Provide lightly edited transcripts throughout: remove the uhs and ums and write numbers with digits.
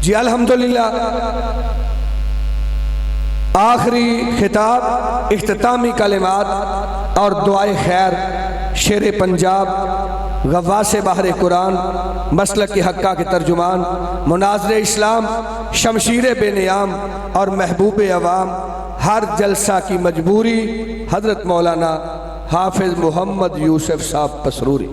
جی الحمدللہ آخری خطاب، اختتامی کلمات اور دعائے خیر شیر پنجاب، غواص بحر قرآن، مسلک حقہ کے ترجمان، مناظر اسلام، شمشیر بے نیام اور محبوب عوام، ہر جلسہ کی مجبوری، حضرت مولانا حافظ محمد یوسف صاحب پسروری۔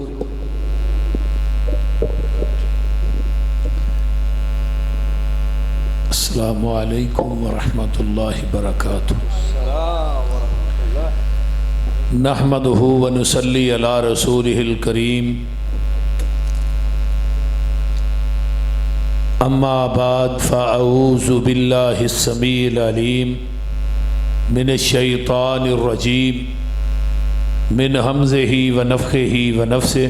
السلام علیکم ورحمۃ اللہ وبرکاتہ۔ نحمدہ ونصلی علی رسولہ الکریم، اما بعد فاعوذ باللہ السمیع العلیم من الشیطان الرجیم، من حمزہ ونفخہ ونفثہ،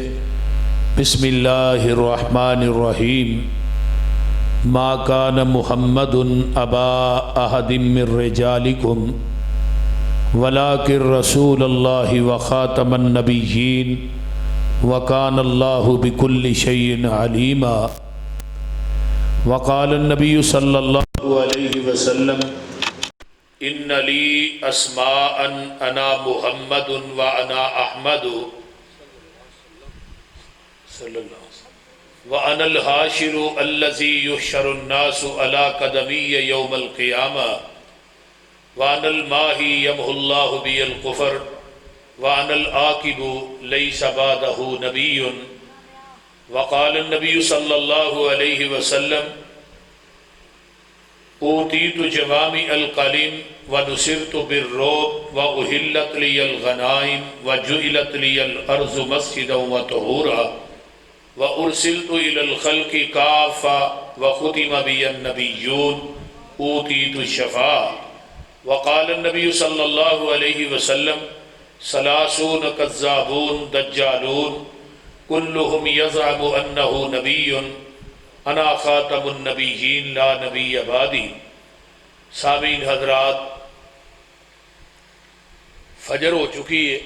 بسم اللہ الرحمن الرحیم۔ ما کان محمد ابا احد من رجالکم ولکن رسول اللہ وخاتم النبیین وکان اللہ بکل شیء علیما۔ وقال النبی صلی اللہ علیہ وسلم ان لی اسماء انا محمد وانا احمد صلی اللہ علیہ وسلم وَأَنَا الْحَاشِرُ الَّذِي يُحْشَرُ النَّاسُ عَلَىٰ قَدَمِيَّ يَوْمَ الْقِيَامَةِ وَأَنَا الْمَاحِي يَمْحُو اللَّهُ بِيَ الْكُفْرَ وَأَنَا الْعَاقِبُ لَيْسَ بَعْدَهُ نَبِيٌّ۔ وقال النبي صلى الله عليه وسلم أوتيت جوامع الكلم ونصرت بالرعب وأحلت لي الغنائم وجعلت لي الأرض مسجدا وطهورا وَأُرْسِلْتُ إِلَى الْخَلْقِ كَافَّةً وَخُتِمَ بِيَ النَّبِيُّونَ أُوتِيتُ الشَّفَاعَةَ۔ وقال النبي صلى الله عليه وسلم ثلاثون كذابون دجالون كلهم يزعم أنه نبي أنا خاتم النبيين لا نبي بعدي۔ سامعین حضرات، فجر ہو چکی ہے،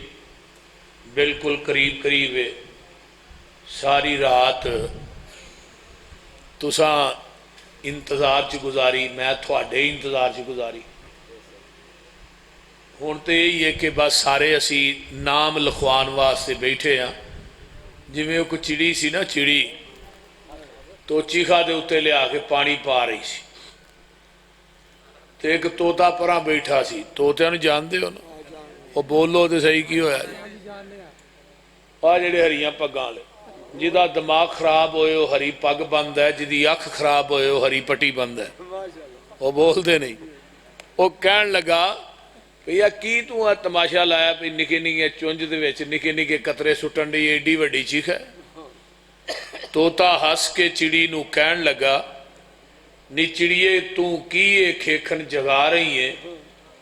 بالکل قریب ہے۔ ساری رات تساں انتظار چ گزاری، میں تھوڑے انتظار چ گزاری۔ ہوں تو یہی ہے کہ بس سارے اسی نام لکھوان واسطے بیٹھے ہاں۔ جویں وہ کوئی چڑی سی نا، چڑی تو چیخا دے اتنے لیا کے پانی پا رہی سی، تو ایک طوطا پراں بیٹھا سی۔ طوطے نوں جانتے ہو نا؟ وہ بولو تو صحیح کی ہویا جی؟ آ جڑے ہریاں پگاں والے، جدا دماغ خراب ہوئے وہ ہری پگ بند ہے، جدی اکھ خراب ہوئے وہ ہری پٹی بند ہے۔ وہ بول دے نہیں۔ وہ کہن لگا بھیا کی تو آ تماشا لایا پہ نکے نکے چونج دے ویچ نکے نکے قطرے سٹن دی ایڈی وڈی چیخ ہے۔ طوطا ہس کے چڑی نو کہن لگا نی چڑیے تو کیے کھیکھن جگا رہی ہیں،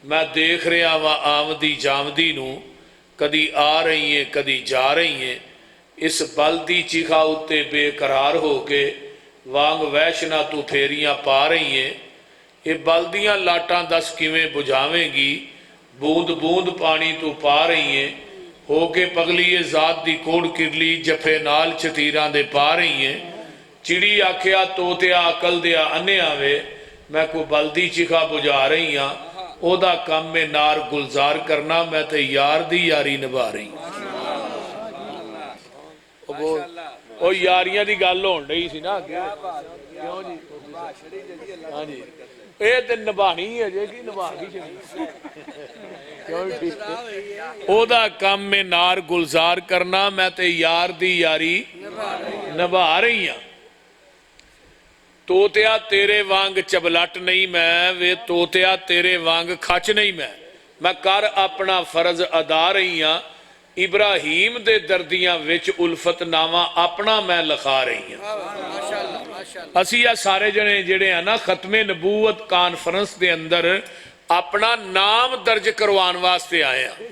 میں دیکھ رہا وا آمدی جامدی نو، کدی آ رہی ہیں کدی جا رہی ہیں۔ اس بلدی چیخا اتے بے قرار ہو کے وانگ ویشنا تو پھیریاں پا رہی ہیں۔ یہ بلدیاں لاٹاں دس کیویں بجھاویں گی، بوند بوند پانی تو پا رہی ہیں۔ ہو کے پگلی ذات دی کوڑ کرلی جفے نال چتیراں دے پا رہی ہیں۔ چڑی آکھیا توتیا عقل دیا انیا وے، میں کو بلدی چیخا بجھا رہی ہاں، او دا کم میں نار گلزار کرنا، میں تے یار دی یاری نبھا رہی ہوں۔ وہ یاریاں دی گل ہون رہی سی نا، کیوں جی؟ ہاں جی، اے تے نبھانی ہے جے کی نبھانی چڑی، کیوں ٹھیک او دا کم میں نار گلزار کرنا، میں تے یار دی یاری نبھا رہی ہاں۔ توتیا تیرے وانگ چبلٹ نہیں میں، وے توتیا تیرے وانگ کھچ نہیں میں کر اپنا فرض ادا رہی ہاں۔ ابراہیم دے دردیاں وچ الفت نامہ اپنا میں لکھا رہی ہوں۔ اسی یا سارے جنے جڑے ہیں نا ختم نبوت کانفرنس دے اندر اپنا نام درج کروان واسطے آئے ہیں،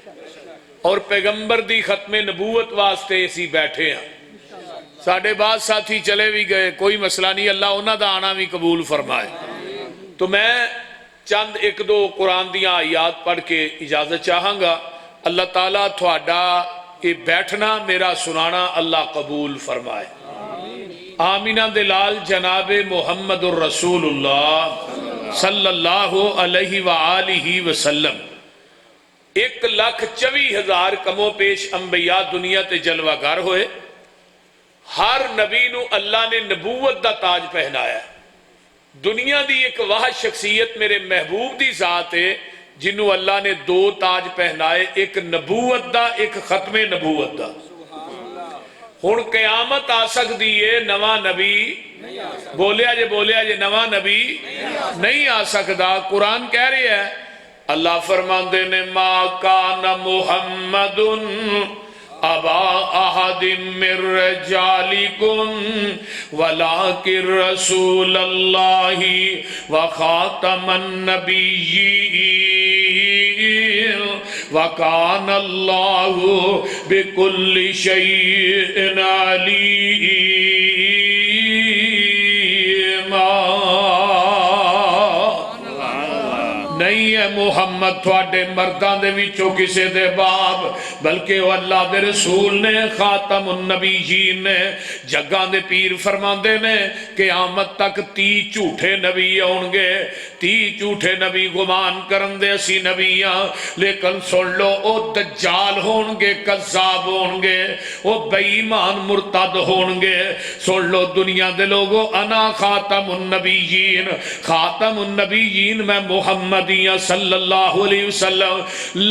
اور پیغمبر دی ختم نبوت واسطے اسی بیٹھے ہیں۔ ساڑھے بعد ساتھی چلے بھی گئے، کوئی مسئلہ نہیں، اللہ انہاں دا آنا بھی قبول فرمائے۔ تو میں چند ایک دو قرآن دیاں آیات پڑھ کے اجازت چاہاں گا۔ اللہ تعالیٰ تھوڑا یہ بیٹھنا میرا سنانا اللہ قبول فرمائے۔ آمینہ دلال جناب محمد الرسول اللہ صلی اللہ علیہ وآلہ وسلم 1,24,000 کمو پیش انبیاء دنیا تے جلوہ گر ہوئے. ہر نبی نو اللہ نے نبوت دا تاج پہنایا. دنیا دی ایک واحد شخصیت میرے محبوب دی ذات ہے جنہوں اللہ نے 2 تاج پہنائے، ایک نبوت دا ایک ختم نبوت دا. ہن قیامت آ سکتی ہے، نواں نبی بولیا جے نواں نبی نہیں آ سکتا. قرآن کہہ رہے ہے، اللہ فرماندے نے ما کان محمد ابا احد من رجالکم ولکن رسول اللہ وخاتم النبیین وکان اللہ بکل شیء علیما. نہیں ہے محمد تھوڑے مردان دے وچوں کسے دے باب، بلکہ وہ اللہ دے رسول نے، خاتم النبیین نے. جگہ دے پیر فرماندے نے قیامت تک 30 جھوٹے نبی آن گے. 30 جھوٹے نبی گمان کرن دے اسی نبیاں، لیکن سن لو او دجال ہون گے، کذاب ہون گے، او بے ایمان مرتد ہون گے. سن لو دنیا دے لوگو، انا خاتم النبیین، خاتم النبیین میں محمد صلی اللہ علیہ وسلم.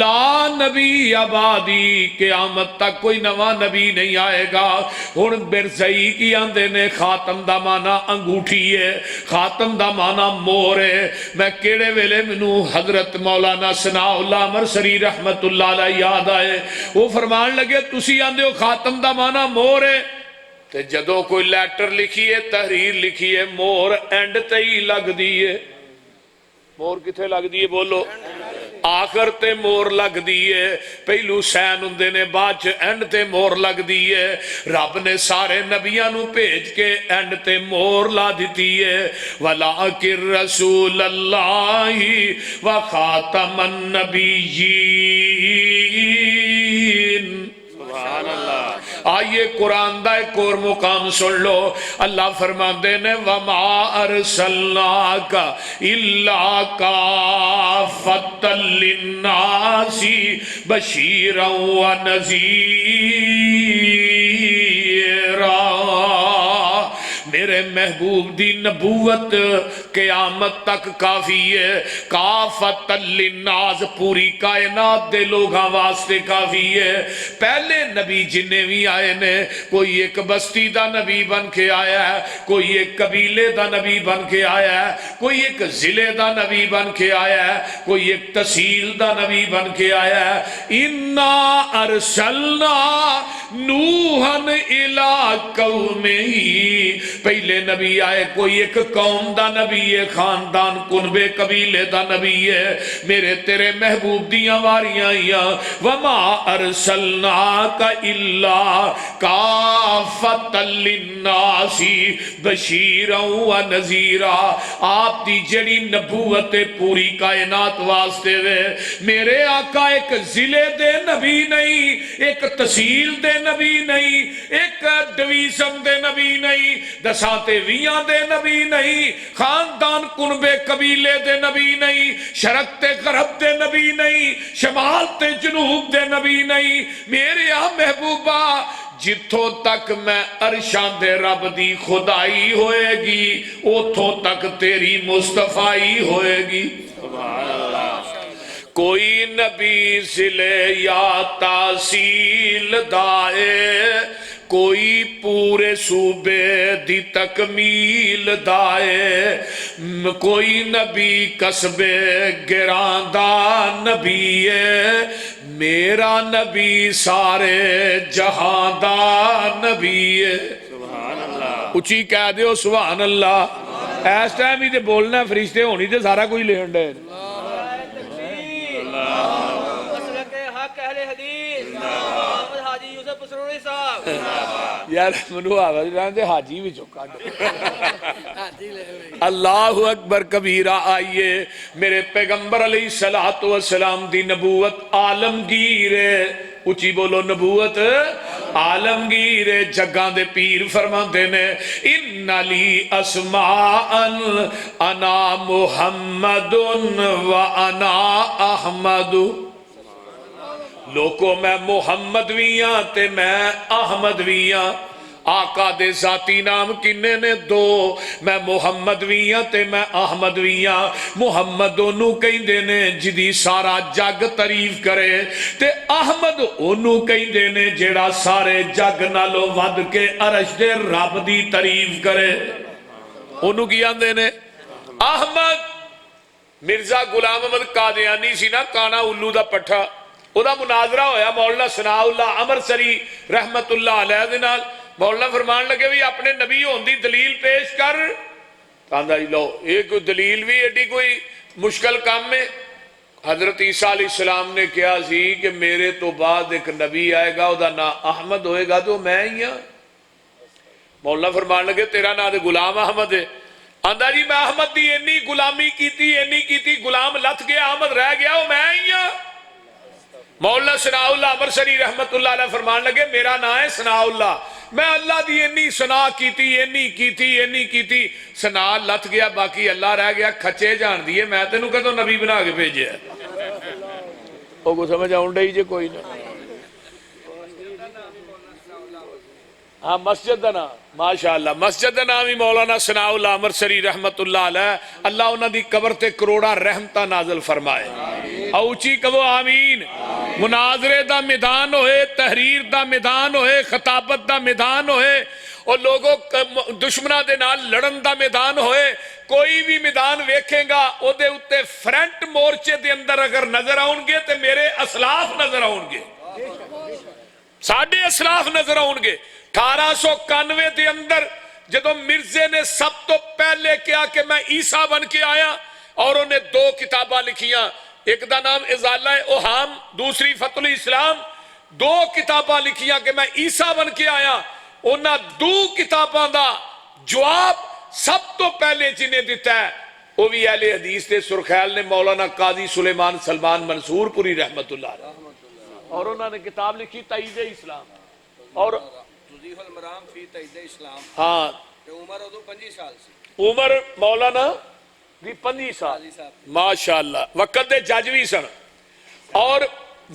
لا نبی آبادی، قیامت تک کوئی نواں نبی نہیں آئے گا. ہن برزئی کی آندے نے خاتم دا مانا انگوٹھی ہے، خاتم دا مانا مور ہے. میں کیڑے ویلے منو حضرت مولانا ثناء اللہ مرسری رحمت اللہ علیہ یاد آئے. وہ فرمان لگے تسی آندے ہو خاتم دا مانا مور ہے، تے جدوں کوئی لیٹر لکھیے، تحریر لکھیے، مور اینڈ تے ہی لگ دیئے. مور کتھے لگ دیئے بولو؟ آخر تے مور لگ دیئے. پہلو سین ہندے نے، بعد اینڈ تے مور لگ دیئے. رب نے سارے نبیاں نو بھیج کے اینڈ تے مور لا دیتی ہے. وَلَٰكِن رَّسُولَ اللَّهِ وَخَاتَمَ النَّبِيِّينَ. سبحان اللہ. آئیے قرآن دا ایک اور مقام سن لو. اللہ فرماندے نے وَمَا أَرْسَلْنَاكَ إِلَّا كَافَّةً لِلنَّاسِ بَشِيرًا وَنَذِيرًا. میرے محبوب دی نبوت قیامت تک کافی ہے. کافت للناس، پوری کائنات دے لوگاں واسطے کافی ہے. پہلے نبی جنہیں بھی آئے نے، کوئی ایک بستی دا نبی بن کے آیا ہے، کوئی ایک قبیلے دا نبی بن کے آیا ہے، کوئی ایک ضلع دا نبی بن کے آیا ہے، کوئی ایک تحصیل دا نبی بن کے آیا ہے. اِنَّا أَرْسَلْنَا نُوحًا إِلَىٰ قَوْمِهِ. پہلے نبی آئے، کوئی ایک قوم دا نبی ہے، خاندان کنبے قبیلے دا نبی ہے. میرے تیرے محبوب دیاں واریاں یا وَمَا أَرْسَلْنَاكَ إِلَّا كَافَّةً لِلنَّاسِ بَشِيرًا وَنَذِيرًا. آپ دی جڑی نبوت پوری کائنات واسطے وے. میرے آقا ایک ضلع دے نبی نہیں، ایک تحصیل دے نبی نہیں، ایک ڈویژن دے نبی نہیں، دساتے ویاں دے نبی نہیں، خاندان کنبے قبیلے دے نبی نہیں، شرق تے غرب دے نبی نہیں، شمال تے جنوب دے نبی نہیں. میرے محبوبہ جتھوں تک میں عرشاں دے رب دی خدائی ہوئے گی، اتھوں تک تیری مصطفائی ہوئے گی. سبحان اللہ. کوئی نبی ضلع یا تحصیل دائے، کوئی پورے صوبے دی تکمیل دائے، کوئی نبی قصبے گراندہ نبی ہے. میرا نبی سارے جہاں دا نبی ہے. سبحان اللہ. اچھی کہہ دیو سبحان اللہ. اس ٹائم ہی تے بولنا، فرشتے ہونی تے سارا کوئی لین ڈے. حق اہل حدیث محمد حاجی یوسف پسرور صاحب. یار منو آواز رہنے حاجی بھی چکا اللہ اکبر کبیرہ. آئیے میرے پیغمبر علیہ السلام دی نبوت عالمگیر ہے. اچھی بولو نبوت عالمگیر ہے. جگاں دے پیر فرماندے نے ان لی اسماءن انا محمد و انا احمد. لوکو میں محمد بھی ہاں تے میں احمد بھی ہاں. آقا دے ذاتی نام کنے نے دو. میں محمد بھی ہاں تے میں احمد بھی ہاں. محمد انہوں کہیں دینے جدی سارا جگ تعریف کرے تے احمد انہوں کہیں دینے جیڑا سارے جگ نالو ود کے عرش دے رب دی تعریف کرے. انہوں کی آندے نے احمد. مرزا غلام احمد قادیانی سی نا کانا الو دا پٹھا. او دا مناظرہ ہویا مولانا ثناء اللہ امرسری رحمت اللہ علیہ دے نال. مولانا فرمان لگے بھی اپنے نبی ہون دی دلیل پیش کر. کہاں جی لو ایک دلیل بھی ایڈی کوئی مشکل کام میں. حضرت عیسیٰ علیہ السلام نے کیا سی کہ میرے تو بعد ایک نبی آئے گا او دا نا احمد ہوئے گا تو میں ہی ہاں. مولانا فرمان لگے تیرا نا دے غلام احمد ہے. آندہ جی میں احمد دی اینی غلامی کیتی غلام لت گیا احمد رہ گیا وہ میں ہی ہاں. مولانا ثناء اللہ امرسری رحمت اللہ علیہ فرمان لگے میرا نام ہے ثناء اللہ. میں اللہ دی اینی ثنا کیتی ثنا لت گیا باقی اللہ رہ گیا. کھچے جان دیئے میں تینوں کہتا نبی بنا کے بھیجے وہ کو سمجھ آؤں ڈائی جے کوئی نہ. ہاں مسجد دا نام ماشاءاللہ مسجد دا نام ہی مولانا ثناء اللہ امرسری رحمت اللہ علیہ. اللہ انہاں دی قبر تے کروڑا رحمتہ نازل فرمائے. اوچی کہو آمین. مناظرے دا میدان ہوئے تحریر دا میدان ہوئے خطابت دا میدان ہوئے اور لوگوں دشمنہ دے نال لڑن دا میدان ہوئے. کوئی بھی میدان ویکھیں گا او دے اتے فرنٹ مورچے دے اندر اگر نظر آؤں گے تے میرے اسلاف نظر آؤں گے. ساڑھے اسلاف نظر آؤں گے. 1891 دے اندر جدو مرزے نے سب تو پہلے کیا کہ میں عیسیٰ بن کے آیا اور انہیں 2 کتاباں لکھیاں. ایک دا نام ازالہ اوہام دوسری فتح الاسلام. 2 کتاباں لکھیاں کہ میں عیسیٰ بن کے آیا. انہاں 2 کتاباں دا جواب سب تو پہلے جنہیں دیتا ہے وہ بھی اہل حدیث دے سرخیل نے مولانا قاضی سلیمان سلمان منصور پوری رحمت اللہ علیہ. اور انہوں نے کتاب لکھی تائید اسلام اور تذیح المرام فی تائید اسلام. ہاں عمر ادو 25 سال سی. عمر مولانا بھی 25 سال ماشاءاللہ وقت دے جج بھی سن. اور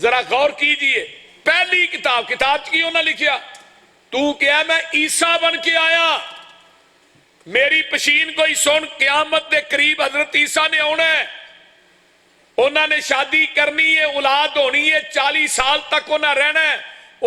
ذرا غور کیجئے پہلی کتاب کی انہوں نے لکھیا تو کیا میں عیسیٰ بن کے آیا میری پشین کوئی سن قیامت دے قریب حضرت عیسیٰ نے ہونا ہے. انہوں نے شادی کرنی ہے اولاد ہونی ہے 40 سال تک انہوں رہنا ہے.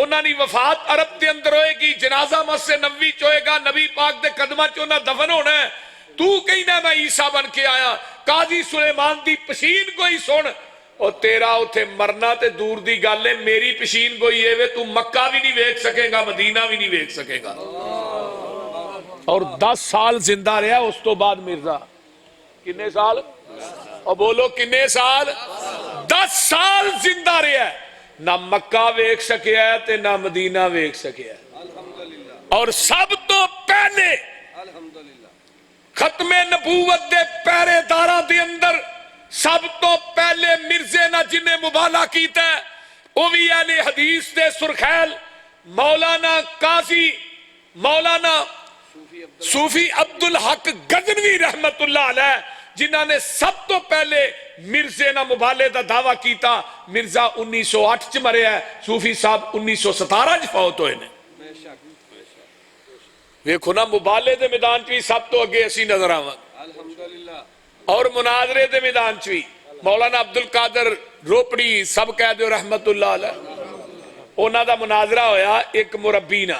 انہوں نے وفات عرب دے اندر ہوئے گی جنازہ مسجد نبوی چوئے گا نبی پاک دے قدمہ چونا دفن ہونا ہے. تو کہنا میں عیسیٰ بن کے آیا. قاضی سلیمان دی پشین کوئی سن اور تیرا اتھے مرنا تے دور دی گالے میری پشین کوئی ہے وے تو مکہ بھی نہیں ویک سکے گا مدینہ بھی نہیں ویک سکے گا. اور 10 سال زندہ رہا اس تو بعد مرزا کنے سال اور بولو کنے سال 10 سال زندہ رہا ہے. نہ مکہ ویک سکیا ہے تے نہ مدینہ ویک سکیا ہے. اور سب تو پہلے ختم نبوت دے پہرے داراں دے اندر سب تو پہلے مرزے نہ جنہیں مبالہ کیتا ہے وہ بھی اہل حدیث دے سرخیل مولانا قاضی مولانا صوفی عبدالحق غزنوی رحمت اللہ علیہ جنہاں نے سب تو پہلے مرزے نہ مبالے دا دعویٰ کیتا. مرزا 1908 چ مرے ہے صوفی صاحب 1917 چ فوت ہوئے نے. ویکھو نا مبالے دے میدان چ بھی سب تو اگے اسی نظر آواں. اور مناظرے دے میدان چ بھی مولانا عبدالقادر روپڑی سب کہہ دیو رحمت اللہ علیہ انہاں دا مناظرہ ہویا ایک مربی نہ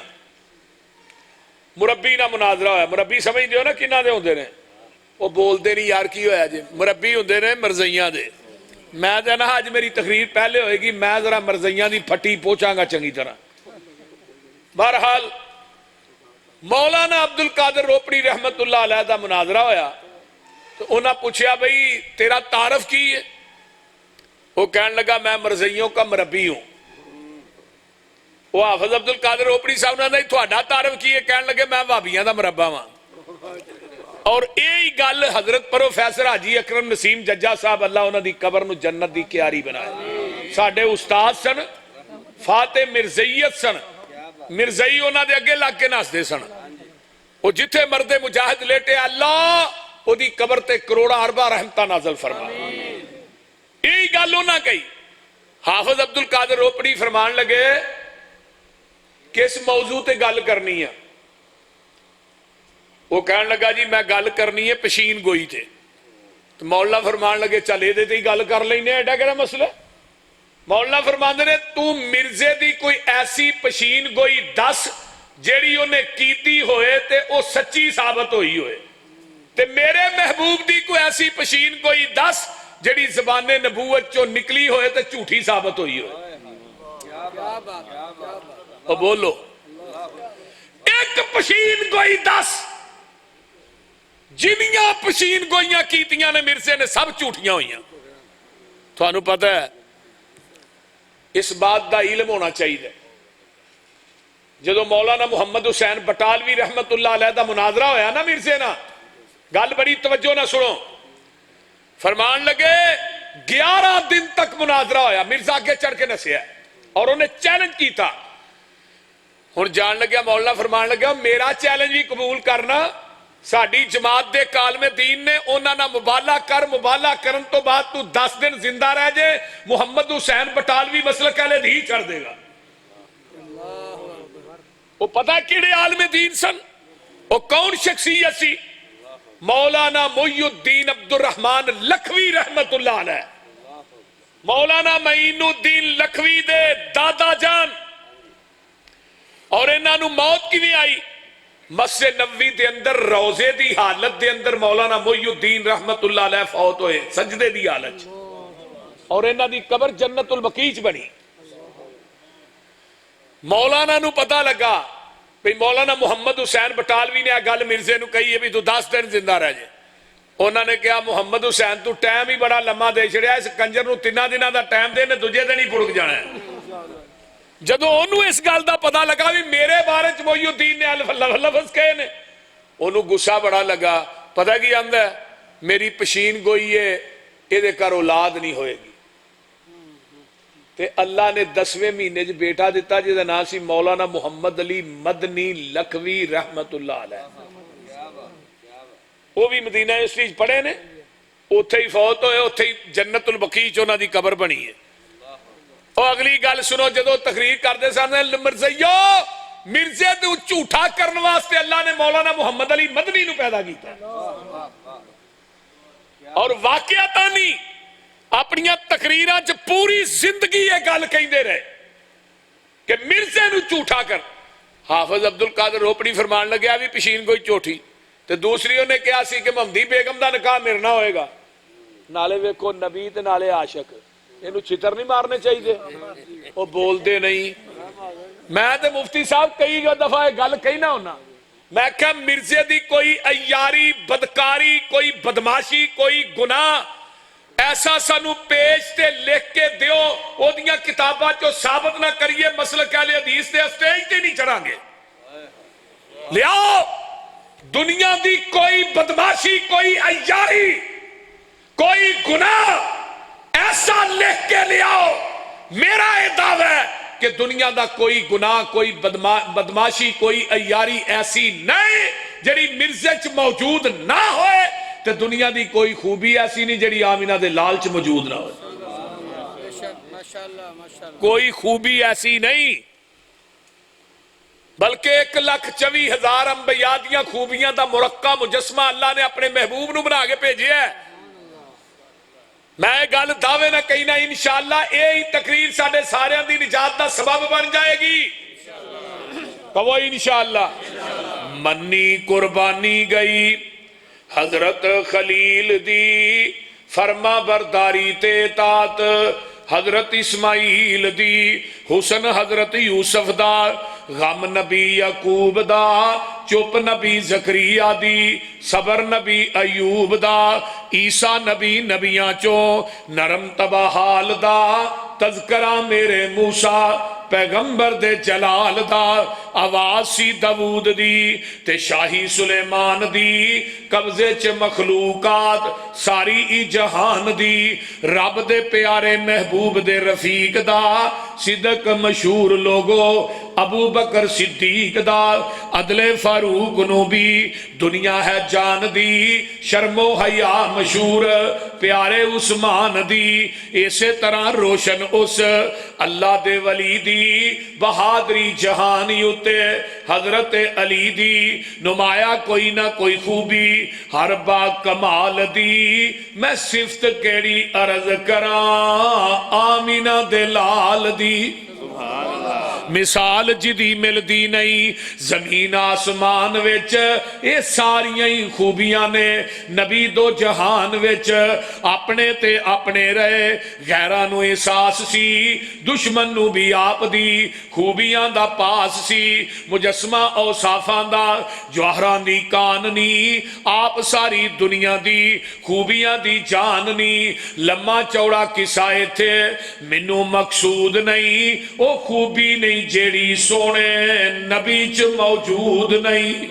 مناظرہ ہویا. مربی سمجھ دیو نا کنہ دے ہوندے نے وہ بول دے نہیں یار کی ہویا جی مربی ہوندے نے مرزیاں دے. میں دے نا آج میری تقریر پہلے ہوئے گی میں ذرا مرزیاں دی پھٹی پوچھاں گا چنگی طرح. بہرحال مولانا عبدالقادر روپڑی رحمت اللہ علیہ دا مناظرہ ہویا تو انہاں پوچھیا بھئی تیرا تعارف کی ہے. وہ کہنے لگا میں مرزیوں کا مربی ہوں. وہ حافظ عبد القادر روپڑی صاحب نے تھوڑا تعارف کیے کہنے لگے میں بھابیاں دا مربع ہاں اور یہی گل حضرت پروفیسر حاجی اکرم نسیم ججا صاحب اللہ انہاں دی قبر نو جنت دی کیاری بنائے ساڈے استاد سن فاتح مرزائیت سن مرزائی انہاں دے اگے لگ کے نسدے سن وہ جتھے مرد مجاہد لیٹے اللہ وہ دی قبر تے کروڑا اربا رحمتہ نازل فرما یہی گل انہاں کہی حافظ عبد القادر روپڑی فرمان لگے کس موضوع تے گل کرنی ہے وہ کہنے لگا جی میں گل کرنی ہے پشین گوئی تے تو مولانا فرمان لگے چل یہ تے گل کر لینے ایڈا کہڑا مسئلہ مولانا فرمان نے تو مرزے دی کوئی ایسی پشین گوئی دس جیڑی انہیں کیتی ہوئے تے او سچی ثابت ہوئی ہوئے تے میرے محبوب دی کوئی ایسی پشین گوئی دس جیڑی زبان نبوت چو نکلی ہوئے تے جھوٹی ثابت ہوئی ہوئے او بولو ایک پشین گوئی دس جنیاں پشین گوئیاں کیتیاں نے مرزے نے سب جھوٹیاں ہوئیاں تو انہوں پتہ ہے اس بات دا علم ہونا چاہیے جدو مولانا محمد حسین بٹالوی رحمت اللہ علیہ دا مناظرہ ہویا نا مرزے نا گل بڑی توجہ نہ سنو فرمان لگے 11 دن تک مناظرہ ہویا مرزا آگے چڑھ کے نسیا اور انہیں چیلنج کی تھا ہن جان لگیا مولانا فرمان لگیا میرا چیلنج بھی قبول کرنا ساڈی جماعت دے کالم دین نے انہاں نہ مبالغہ کر مبالغہ کرن تو بعد تو 10 دن زندہ رہ جے محمد حسین بٹالوی مسلک اہل حدیث کر دے گا وہ پتہ کیڑے عالم دین سن وہ کون شخصیت سی مولانا محی الدین عبد الرحمن لکھوی رحمت اللہ علیہ مولانا معین الدین لکھوی دے دادا جان اور انہاں نو موت کی نہیں آئی مسجد نبوی دے اندر روزے دی حالت دے اندر مولانا محی الدین رحمت اللہ علیہ فوت ہوئے سجدے دی حالت اور انہاں دی قبر جنت البقیع بنی مولانا نو پتہ لگا بھئی مولانا محمد حسین بٹالوی نے گل مرزے نو کہی ہے بھی تو 10 دن زندہ رہ جائے انہوں نے کہا محمد حسین تو ٹائم ہی بڑا لمحہ دے چھڑیا اس کنجر نو 3 دنوں دا ٹائم دے نے دوجے دن ہی پڑک جانا ہے جدو انہوں اس گل دا پتہ لگا بھی میرے بارے چ محی الدین نے لفظ کہے نے انہوں غصہ بڑا لگا پتہ کی آندا ہے میری پشین گوئی ہے اے دے کر اولاد نہیں ہوئے گی تے اللہ نے 10ویں مہینے چ بیٹا دیتا جس دا نام سی مولانا محمد علی مدنی لکھوی رحمت اللہ علیہ وہ بھی مدینہ یونیورسٹی پڑھے نے اوتھے ہی فوت ہوئے اوتھے ہی جنت البقیع چ انہاں دی قبر بنی ہے اور اگلی گل سنو جدو تقریر کرتے سن مرزائیو مرزے تو جھوٹا کرنے واسطے اللہ نے مولانا محمد علی مدنی نو پیدا کیتا اور واقعتانی اپنی تقریراں چ پوری زندگی یہ گل کہندے رہے کہ مرزے نو جھوٹا کر حافظ عبد القادر روپڑی فرمان لگیا بھی پشین کوئی چوٹھی تے دوسری انہیں کہا سی کہ محمدی بیگم دا نکاح میرنا ہوئے گا نالے ویکھو نبی تے نالے عاشق انہوں چھتر نہیں مارنے چاہیے وہ بول دے نہیں میں تے مفتی صاحب کئی دفعہ گل کہی نہ ہونا میں کہا مرزے دی کوئی عیاری بدکاری کوئی بدماشی کوئی گناہ ایسا سانو پیش تے لکھ کے دیو وہ دیاں کتاباں چو ثابت نہ کریے مسلک اہل حدیث تے اسٹیج تے نہیں چڑھا گے لیاؤ دنیا دی کوئی بدماشی کوئی عیاری کوئی گناہ ایسا لکھ کے لے آؤ میرا یہ دعویٰ ہے کہ دنیا دا کوئی گناہ کوئی بدماشی کوئی عیاری ایسی نہیں جڑی مرزے چ موجود نہ ہوئے تے دنیا دی کوئی خوبی ایسی نہیں جڑی آمینہ دے لال چ موجود نہ ہوئے کوئی خوبی ایسی نہیں بلکہ 1,24,000 انبیاء دیاں خوبیاں دا مرقع مجسمہ اللہ نے اپنے محبوب نو بنا کے بھیجے ہے میں گل دعوے نہ کہی نہ انشاءاللہ یہی تقریر ساڈے سارے دی نجات دا سبب بن جائے گی کہو انشاءاللہ منی قربانی گئی حضرت خلیل دی فرما برداری تے اطاعت حضرت اسماعیل دی حسن حضرت یوسف دا غم نبی یعقوب دا چپ نبی زکریا دی صبر نبی ایوب دا عیسیٰ نبی نبیاں چو نرم تبا حال دا تذکرہ میرے موسیٰ پیغمبر دے جلال دا آواز سی داود دی تے شاہی سلیمان دی قبضے چ مخلوقات ساری ای جہان دی رب دے پیارے محبوب دے رفیق دا صدق مشہور لوگو ابو بکر صدیق دا عدل فاروق نو بھی دنیا ہے جان دی شرم و حیا مشہور پیارے عثمان دی اسی طرح روشن اس اللہ دے ولی دی بہادری جہانی اتے حضرت علی دی نمایا کوئی نہ کوئی خوبی ہر با کمال دی میں صفت کیڑی عرض کراں آمینہ دے لال دی مثال جدی ملدی نہیں زمین آسمان وچ اے ساریاں ہی خوبیاں نے نبی دو جہان وچ اپنے تے اپنے رہے غیراں نو احساس سی دشمن نو بھی آپ دی خوبیاں دا پاس سی مجسمہ اوصافاں دا جوہران دی کاننی آپ ساری دنیا دی خوبیاں دی جاننی لمحہ چوڑا قصہ تھے منو مقصود نہیں او خوبی نہیں جیڑی سونے نبی چ موجود نہیں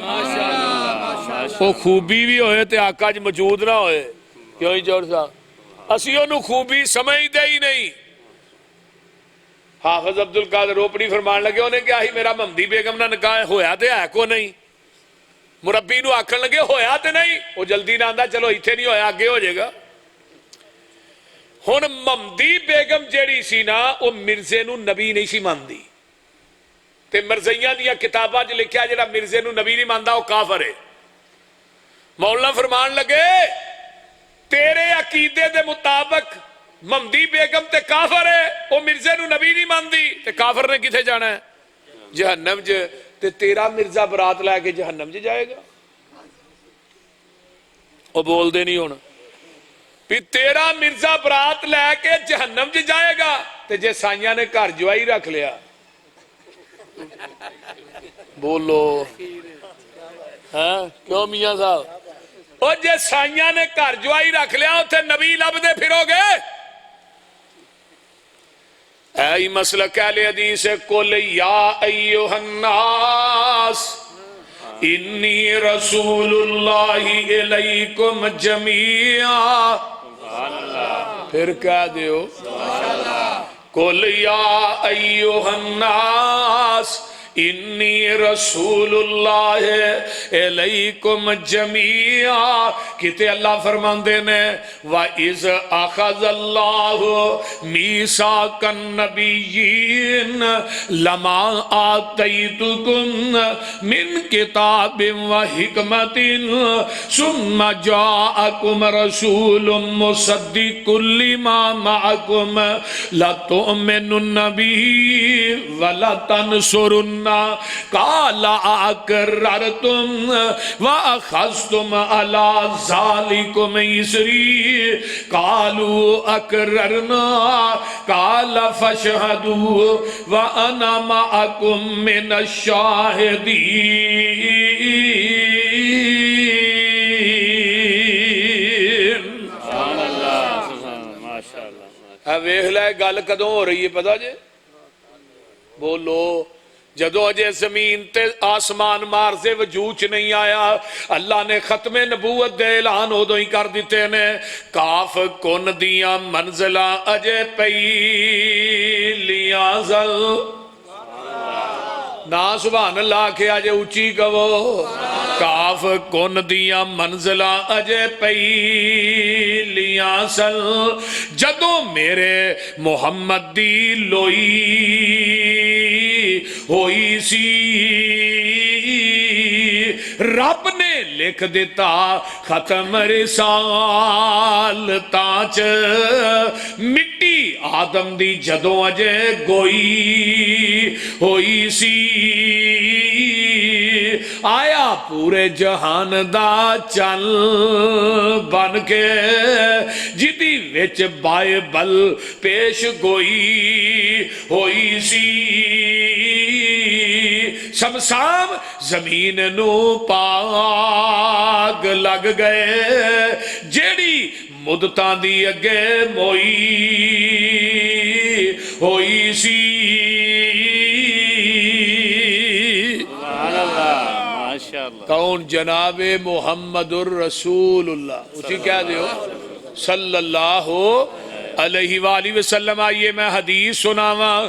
وہ خوبی بھی ہوئے تے آقا جی موجود نہ ہوئے کیوں ہی جوڑ صاحب اسی انہوں خوبی سمجھ دے ہی نہیں حافظ عبدالقادر روپڑی فرمان لگے انہیں کیا ہی میرا ممدی بیگم نہ نکاح ہویا تے ہے کو نہیں مربی نو آکھن لگے ہویا تے نہیں وہ جلدی نہ آندہ چلو ایتھے نہیں ہویا آگے ہو جائے گا ہن ممدی بیگم جیڑی سی نا وہ مرزے نو نبی نہیں سی ماندی تے مرزیاں دیا کتاباں جو لکھیا جڑا مرزے نو نبی نہیں ماندا وہ کافر ہے مولانا فرمان لگے تیرے عقیدے دے مطابق ممدی بیگم تے کافر ہے وہ مرزے نو نبی نہیں ماندی تے کافر نے کتے جانا ہے جہنم تے تیرا مرزا برات لے کے جہنم جائے گا وہ بول دے نہیں ہونا پھر تیرا مرزا برات لے کے جہنم جائے گا تے جے سائیاں نے گھر جوائی رکھ لیا بولو ہاں کیوں میاں صاحب او جے سائیاں نے گھر جوائی رکھ لیا اتھے نبی لب دے پھرو گے اے مسلک اہل حدیث قل یا ایھا الناس انی رسول اللہ الیکم جمیعا پھر کہہ دیو قل یا ایھا الناس انی رسول اللہ الیکم جمیعا کتے اللہ فرماندے نے وَإِذْ أَخَذَ اللَّهُ مِيثَاقَ النَّبِيِّينَ لَمَا آتَيْتُكُم مِّن كِتَابٍ وَحِكْمَةٍ ثُمَّ جَاءَكُمْ رَسُولٌ مُصَدِّقٌ لِّمَا مَعَكُمْ لَتُؤْمِنُنَّ بِهِ وَلَتَنصُرُنَّ قال اقررتم واخذتم على ذلكم اسري قالوا اقررنا قال فاشهدوا وانا معكم من الشاهدين سبحان اللہ ماشاءاللہ ویکھ لے گل کدوں ہو رہی ہے پتہ جے بولو جدو اجے زمین تے آسمان مارزے وجود چ نہیں آیا اللہ نے ختم نبوت دے اعلان ادو ہی کر دیتے نے کاف کن دیاں منزلہ اجے پہلیاں زل نا سبحان اللہ کے اجے اونچی کہو کاف کن دیاں منزلہ اجے پہلیاں زل جدو میرے محمد دی لوئی ہوئی سی رب نے لکھ دیتا ختم رسال تاچ مٹی آدم دی جدوں اجے گوئی ہوئی سی آیا پورے جہان دا چل بن کے جدی وچ بائبل پیش گوئی ہوئی سی شمسام زمین نو پاگ لگ گئے جیڑی مدتاں دی اگے موئی ہوئی سی کون؟ جناب محمد الرسول اللہ، اسی کہہ دیو صلی اللہ علیہ وآلہ وسلم. آئیے میں حدیث سناواں.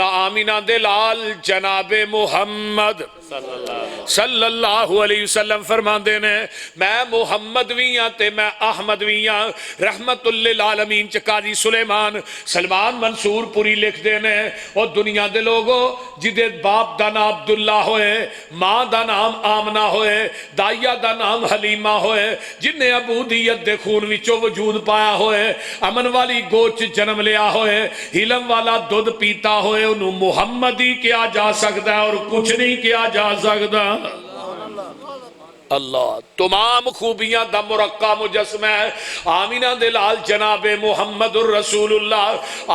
آمینہ دے لال جناب محمد صلی اللہ علیہ وسلم فرماندے نے میں محمد بھی ہاں تے میں احمد بھی ہاں. رحمت للعالمین چ قاضی سلمان منصور پوری لکھ دے نے او دنیا دے لوگو جدے باپ دا نام عبداللہ ہوئے، ماں دا نام آمنہ ہوئے، دائیا دا نام حلیمہ ہوئے، جنہیں عبودیت دے خون وچوں وجود پایا ہوئے، امن والی گوچ جنم لیا ہوئے، علم والا دودھ پیتا ہوئے، انہوں محمد ہی کیا جا سکتا ہے اور کچھ نہیں کیا جا سکتا. اللہ تمام خوبیاں دا مرقع مجسمہ ہے. آمینہ دے لال جناب محمد الرسول اللہ.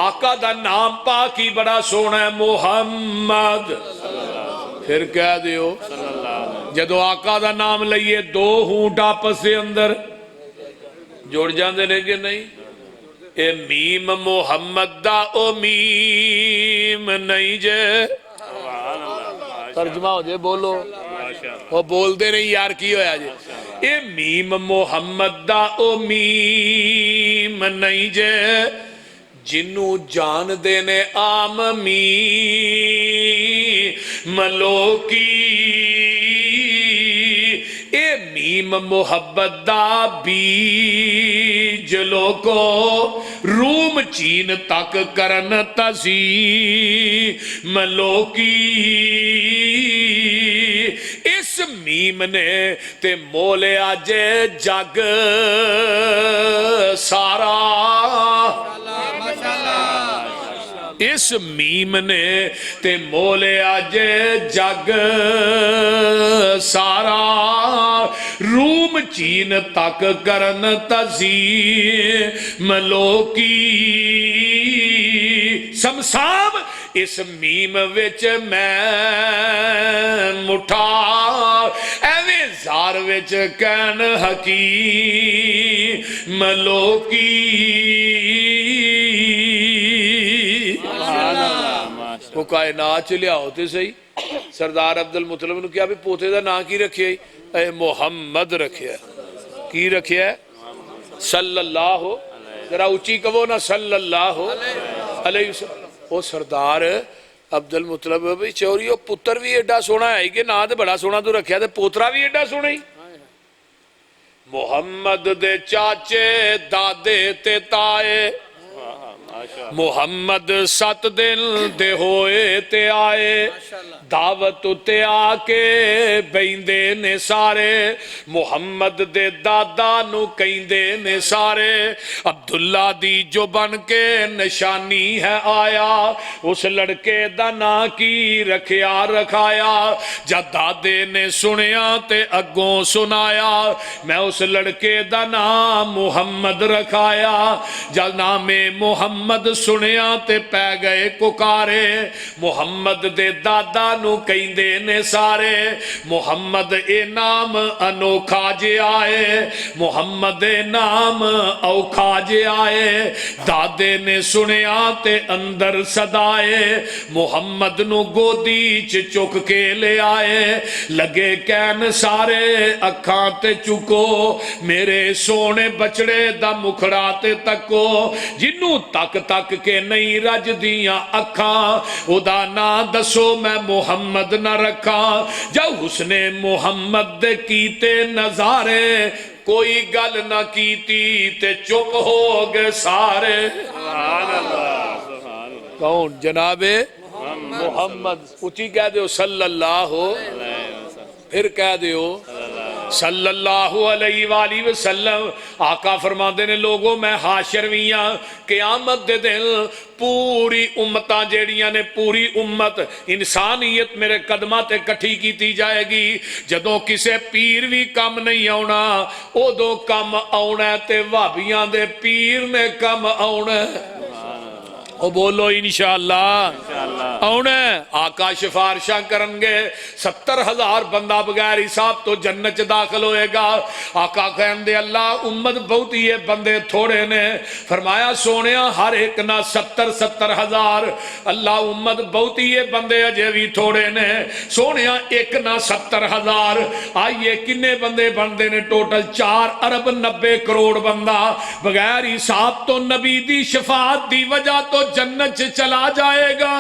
آقا دا نام پاکی بڑا سونا ہے محمد. پھر کہہ دیو جدو آقا دا نام لئیے دو ہونٹ آپس سے اندر جوڑ جاندے نے کہ نہیں؟ اے میم محمد دا او میم نہیں جے. ترجمہ ہو جائے بولو. وہ بول دے نہیں یار کی ہویا جے. اے میم محمد دا او میم نہیں جے جنوں جان دینے عام میم لوکی. اے میم محبت دا بیج لوکو روم چین تک کرن تزیم لوکی. اس میم نے تے مولیا جے جگ سارا. اس میم نے تے مولیا جے جگ سارا روم چین تک کرن تزیم لوکی. سمسام اس میم وچ میں مٹھا ایویں زار وچ کہن حکیم لوکی. وہ کائنات چلیا ہوتے صحیح. سردار عبدالمطلب نے کیا بھی پوتے دا نا کی رکھیا ہے؟ اے محمد رکھیا ہے. کی رکھیا ہے؟ صلی اللہ ذرا اچھی کہو نا صلی اللہ علیہ وسلم. وہ سردار عبدالمطلب بھی چوری وہ پتر بھی ایڈا سونا ہے کہ نا دے بڑا سونا تو رکھیا دے پوترا بھی ایڈا سونا ہی. محمد دے چاچے دادے تے تائے محمد 7 دن دے ہوئے تے آئے دعوت تے آکے بیندے نے سارے محمد دے دادا نو کہندے نے سارے عبداللہ دی جو بن کے نشانی ہے آیا اس لڑکے دا نا کی رکھیا رکھایا جب دادے نے سنیا تے اگوں سنایا میں اس لڑکے دا نام محمد رکھایا جب نام محمد سنیا تے پہ گئے ککارے محمد دے دادا نو کہندے نے سارے محمد اے نام انوکھا جے آئے محمد اے نام اوکھا جے آئے دادے نے سنیا تے اندر صدائے محمد نو گودی چک کے لے آئے لگے کہن سارے اکھاں تے چکو میرے سونے بچڑے دا مکھڑا تے تکو جنوں تک تک کے نہیں رج دیاں اکھاں او دا نا دسو میں محمد نہ رکھا جب حسن محمد دے کیتے نظارے کوئی گل نہ کیتی تے چپ ہو گئے سارے. کون؟ جناب محمد. اچھی کہہ دیو صلی اللہ پھر کہہ دیو صلی اللہ علیہ وآلہ وسلم. آقا فرماندے نے لوگوں میں حاشر ویاں قیامت دے دن پوری امتاں جیڑیاں نے پوری امت انسانیت میرے قدمہ تے کٹھی کیتی جائے گی جدوں کسے پیر بھی کم نہیں آونا او دو کم آونا تے وابیاں دے پیر نے کم آونا. او بولو انشاءاللہ آنا آقا سفارشاں کرنگے 70,000 بندہ بغیر حساب تو جنت داخل ہوئے گا آقا کہندے اللہ امت بہت ہی ہے بندے تھوڑے نے فرمایا سونیا ہر ایک نہ 70,000 اللہ امت بہت ہی ہے بندے اجے بھی تھوڑے نے سونیا ایک نہ 70,000 آئیے کنے بندے بندے نے ٹوٹل 4 ارب 90 کروڑ بندہ بغیر حساب تو نبی دی شفاعت دی وجہ تو جنت چلا جائے گا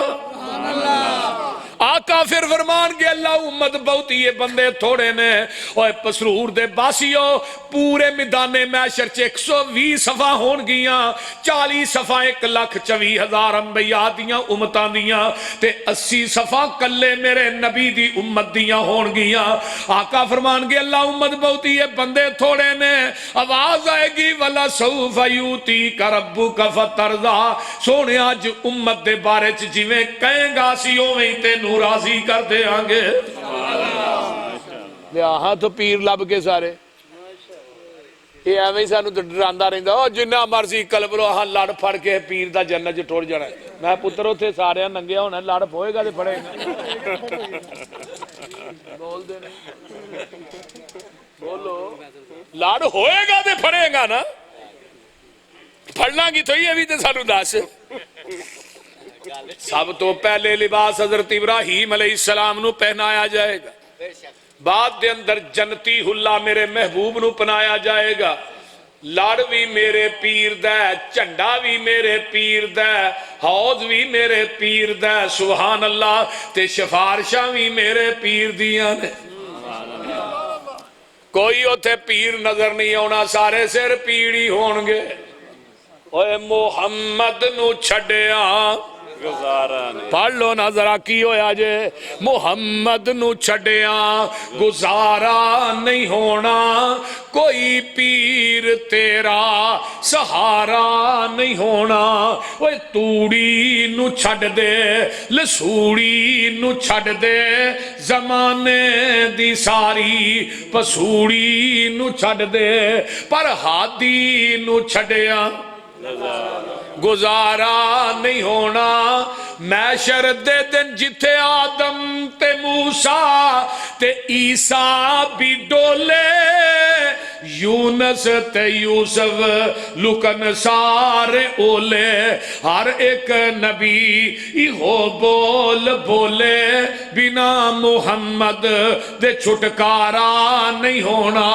آقا پھر فرمان کے اللہ امت بہت ہی بندے تھوڑے نے اوہ پسرور دے باسیو پورے میدان محشر 120 صفحہ ہون گیاں 40 صفحہ 1,24,000 انبیاء دیاں امتاں دیاں تے 80 صفحہ کلے میرے نبی دی امت دیاں ہون گیاں آقا فرمان کے اللہ امت بہت ہی بندے تھوڑے نے آواز آئے گی وَلَا سَوْفَ يُؤْتِيكَ رَبُّكَ فَتَرْضَىٰ سونے آج امت دے بارے جویں کہیں گا سی اوویں تینوں راضی کر دے آنگے ہاں تو پیر لب کے سارے یہ ایویں ہی سانو ڈراندہ رہندا او جنہ مرضی قلب لو ہاں لڑ پھڑ کے پیر دا جنت ٹر جانا میں پتر اوتھے سارے ننگیا ہونا لڑ پوئے گا تے پھڑے گا بول دے نہیں بولو لڑ ہوئے گا تے پھڑے گا نا پھڑنا کی تو یہ بھی تے سانو دس سب تو پہلے لباس حضرت ابراہیم علیہ السلام نو پہنایا جائے گا بعد دے اندر جنتی حلہ میرے محبوب نو پہنایا جائے گا لڑ بھی میرے پیر دا جھنڈا بھی میرے پیر دا حوض بھی میرے پیر دا سبحان اللہ تے سفارشاں بھی میرے پیر دیاں نے کوئی اوتھے پیر نظر نہیں آنا سارے سر پیڑی ہونگے اوے محمد نو چھڑیا پڑھ لو نا ذرا کی ہویا جے محمد نو چھڑیا گزارا نہیں ہونا کوئی پیر تیرا سہارا نہیں ہونا وہ توڑی نو چھڑ دے لسوڑی نو چھڑ دے زمانے دی ساری پسوڑی نو چھڑ دے پر ہادی نو چھڑیا گزارا نہیں ہونا محشر دے دن جتھے آدم تے موسیٰ تے عیسیٰ بھی ڈولے یونس تے یوسف لکن سارے اولے ہر ایک نبی ہو بول بولے بنا محمد دے چھٹکارا نہیں ہونا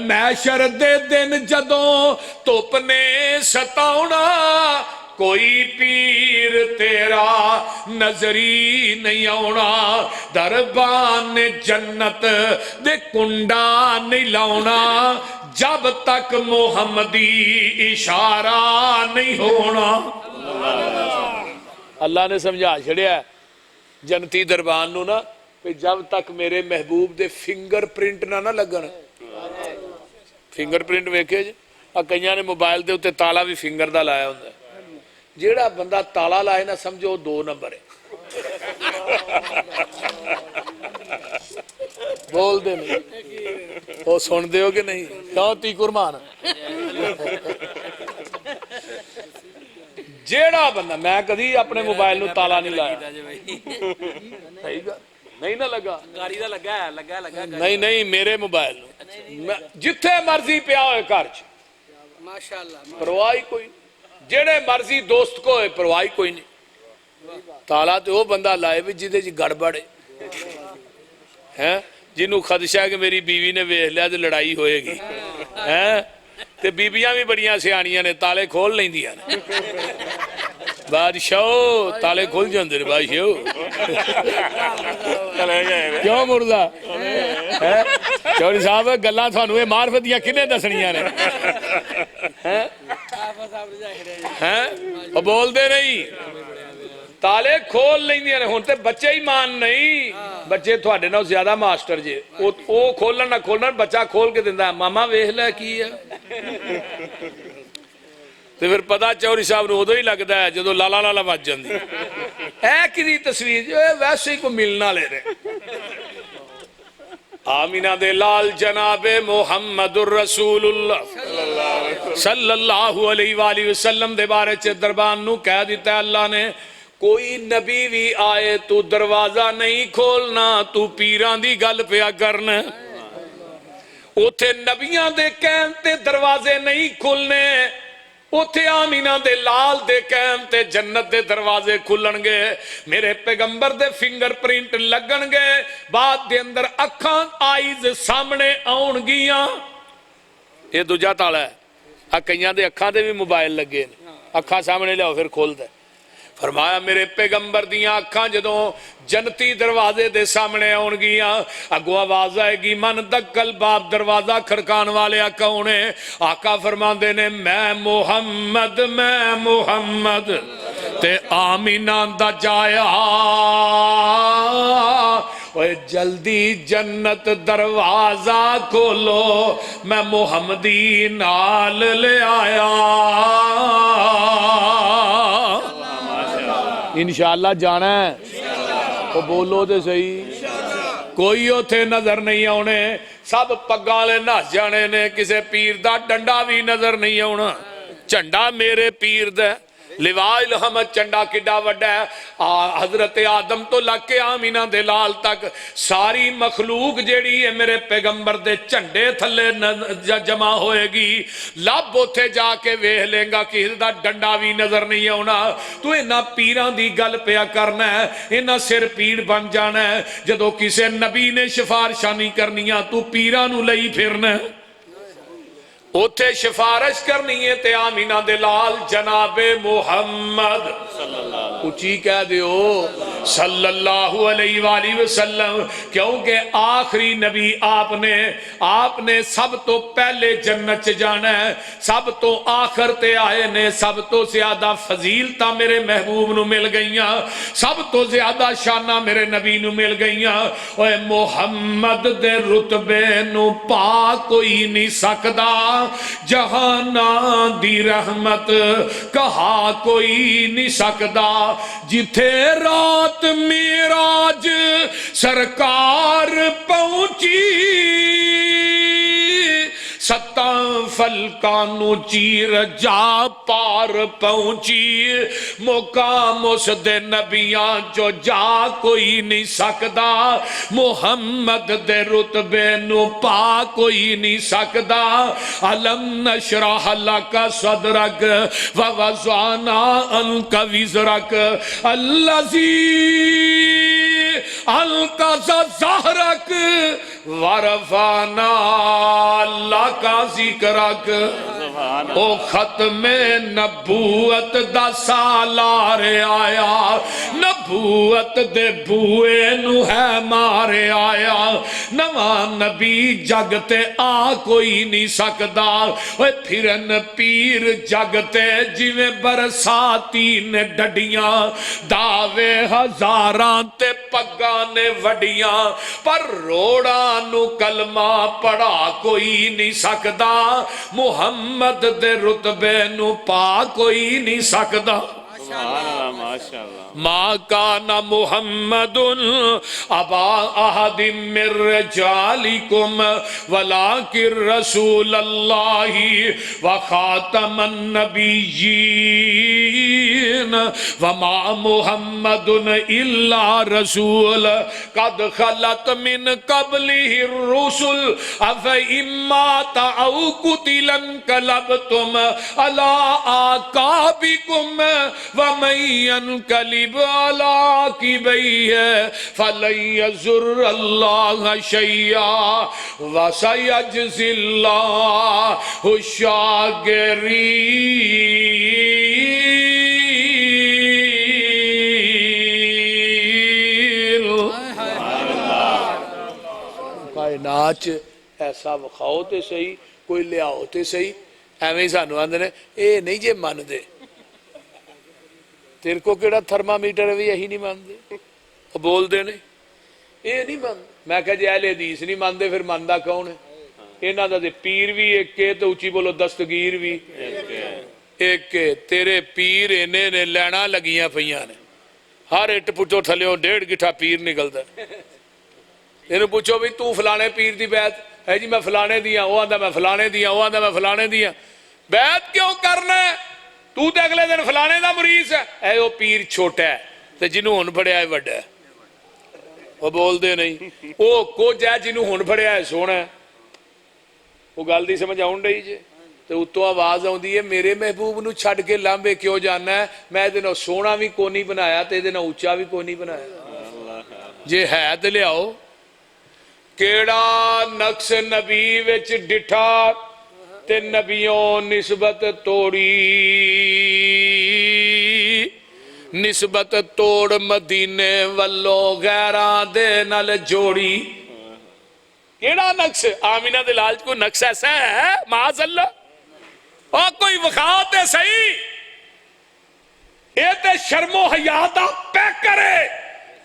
محشر دے دن جدوں توپنے ستاؤنا کوئی پیر تیرا نظری نہیں آونا دربان جنت دے کنڈا نہیں لاؤنا جب تک محمدی اشارہ نہیں ہونا اللہ نے سمجھا چھڑیا جنتی دربان نو نا جب تک میرے محبوب دے فنگر پرنٹ نہ لگن فنگر پرنٹ ویکھے جی کئیاں نے موبائل دے اتے تالا بھی فنگر دا لایا ہوندہ ہے جیڑا بندہ تالا لائے نہ سمجھو 2 نمبر ہے بول دے نہیں وہ سن دے ہو کہ نہیں کیوں تی قربان جیڑا بندہ میں کدی اپنے موبائل نو تالا نہیں لایا صحیح گا نہیں نہ لگا گاڑی دا لگا نہیں میرے موبائل نو جتھے مرضی پیا ہوئے کارچ پرواہی کوئی جیڑے مرضی دوست کو ہے پرواہی کوئی نہیں تالا تو وہ بندہ لائے بھی جدے جی گڑبڑے جنہوں خدشہ ہے کہ میری بیوی نے ویکھ لیا تو لڑائی ہوئے گی تے بیویاں بھی بڑیاں سیانیاں نے تالے کھول نہیں دیا بادشاہ تالے کھل جاندے بادشاہ کیوں مردہ چوری صاحب گلاں تھانوں معرفت دیاں کنے دسنیاں نے بول دے نہیں تالے کھول نہیں دیا ہوں تے بچے ہی مان نہیں بچے تھوڑے نہ زیادہ ماسٹر جے وہ کھولنا نہ کھولنا بچہ کھول کے دیندہ ہے ماما ویکھ لے کی ہے تو پھر پتا چوری صاحب نو ادو ہی لگتا ہے جدو لالا لالا بچ جاندی اے کدی تصویر جو ویسے ہی کو ملنا لے رہے آمینہ دے لال جناب محمد الرسول اللہ صلی اللہ علیہ وآلہ وسلم دے بارے چے دربان نو کہہ دیتا ہے اللہ نے کوئی نبی بھی آئے تو دروازہ نہیں کھولنا تو پیران دی گل پیا کرنا اوتھے نبیاں دے کہن تے دروازے نہیں کھلنے اوتھے آمینہ دے لال دے کہن تے جنت دے دروازے کھلن گے میرے پیغمبر دے فنگر پرنٹ لگن گے بعد دے اندر اکھاں آئیز سامنے آن گیاں یہ دوجہ تالا ہے اکھیاں دے اکھاں دے بھی موبائل لگے اکھاں سامنے لے پھر کھول دے فرمایا میرے پیغمبر دیاں اکھاں جدوں جنتی دروازے دے سامنے آن گیاں اگو آواز آئے گی من دکل باب دروازہ کھڑکان والے کونے آقا فرمان دینے میں محمد تے آمینہ دا جایا اوے جلدی جنت دروازہ کھولو میں محمدی نال لے آیا انشاءاللہ جانا ہے وہ بولو دے صحیح کوئی اوتھے نظر نہیں آنے سب پگالے ناس جانے نے کسے پیر دا ڈنڈا بھی نظر نہیں آنا چنڈا میرے پیر دے لواء الحمد چنڈا کڈا وڈا ہے حضرت آدم تو لگ کے آمینہ دے لال تک ساری مخلوق جیڑی ہے میرے پیغمبر دے چنڈے تھلے جمع ہوئے گی لب اوتھے جا کے ویہ لیں گا کہ دا ڈنڈا بھی نظر نہیں ہونا تو اینا پیران دی گل پیا کرنا ہے اینا سر پیڑ بن جانا ہے جدو کسے نبی نے شفارشانی کرنیاں تو پیرانو لئی پھرنا ہے اوتھے شفارش کرنی ہے تے آمینہ دلال جناب محمد اچھی کہہ دیو صلی اللہ علیہ وآلہ وسلم کیونکہ آخری نبی آپ نے سب تو پہلے جنت جانا ہے سب تو آخر تے آئے نے سب تو زیادہ فضیلتہ میرے محبوب نو مل گئیاں سب تو زیادہ شانہ میرے نبی نو مل گئیاں اے محمد دے رتبے نو پا کوئی نہیں سکدا جہانا دی رحمت کہا کوئی نہیں سکدا جتھے رات معراج سرکار پہنچی ستاں فلکانو چیر جا پار پہنچی مقام اس دے نبیاں جو جا کوئی نہیں سکدا محمد دے رتبے نو پا کوئی نہیں سکدا علم نشرح لکا صدرک ووضعنا انک وزرک اللذی القذ ظہرک ورفانا لکا ذکرک او ختم نبوت دا سالار آیا نبوت دے بوئے نو ہے مارے آیا نواں نبی جگتے آ کوئی نہیں سکدا پھرن پیر جگتے جویں برساتی نے ڈڈیاں دعوے ہزاران تے پگانے وڈیاں پر روڑا نو کلمہ پڑھا کوئی نہیں سکدا محمد دے رتبے نو پا کوئی نہیں سکدا ما کان محمد ابا احد من رجالکم ولکن رسول اللہ وخاتم النبیین وما محمد الا رسول قد خلت من قبلہ الرسل افئمات او قتل انقلبتم علی آقابکم ومن ينقلب على عقبيه فلن يضر الله شيئا وسيجزي الله الشاكرين کائنات ایسا وکھاؤ تے صحیح کوئی لیاؤ تے صحیح ایویں ہی سانو آندے نے اے نہیں جے من دے تیرے کو کیڑا تھرمامیٹر ہے یہی نہیں ماندے وہ بول دے نہیں یہ نہیں ماندے میں کہا جی اہل حدیث نہیں ماندے پھر ماندہ کون ہے انہاں دا دے پیر بھی ایک کے تو اچھی بولو دستگیر بھی ایک کے تیرے پیر انہیں نے لینا لگیاں پہیاں نے ہر اٹ پٹو تھلیوں 1.5 گٹھا پیر نکل دا ਇਹਨੂੰ ਪੁੱਛੋ ਵੀ ਤੂੰ ਫਲਾਣੇ ਪੀਰ ਦੀ ਬੈਤ ہے جی میں فلانے دیا وہ آندا میں فلانے دیا وہ آندا میں فلانے دیا بیعت کیوں کرنا ہے تو تے اگلے دن فلانے دا مریض ہے اے وہ پیر چھوٹا ہے تے جنوں ہن پڑھیا ہے وڈا ہے وہ بول دے نہیں وہ کچھ ہے جنوں ہن پڑھیا ہے سونا ہے وہ گل دی سمجھ آؤں رہی جی تے اتوں آواز آوندی ہے میرے محبوب نو چھڈ کے لامبے کیوں جانا ہے میں دے نال سونا بھی کوئی نہیں بنایا تے دے نال اونچا بھی کوئی نہیں بنایا جے ہے تے لیاؤ کیڑا نقص نبی وچ ڈٹھا تے نبیوں نسبت توڑی نسبت توڑ مدینے والو غیراں دے نال جوڑی کیڑا نقص آمینہ دے لال کو نقص ایسا ہے معاذ اللہ اور کوئی وقاعت صحیح اے تے شرم و حیا دا پے کرے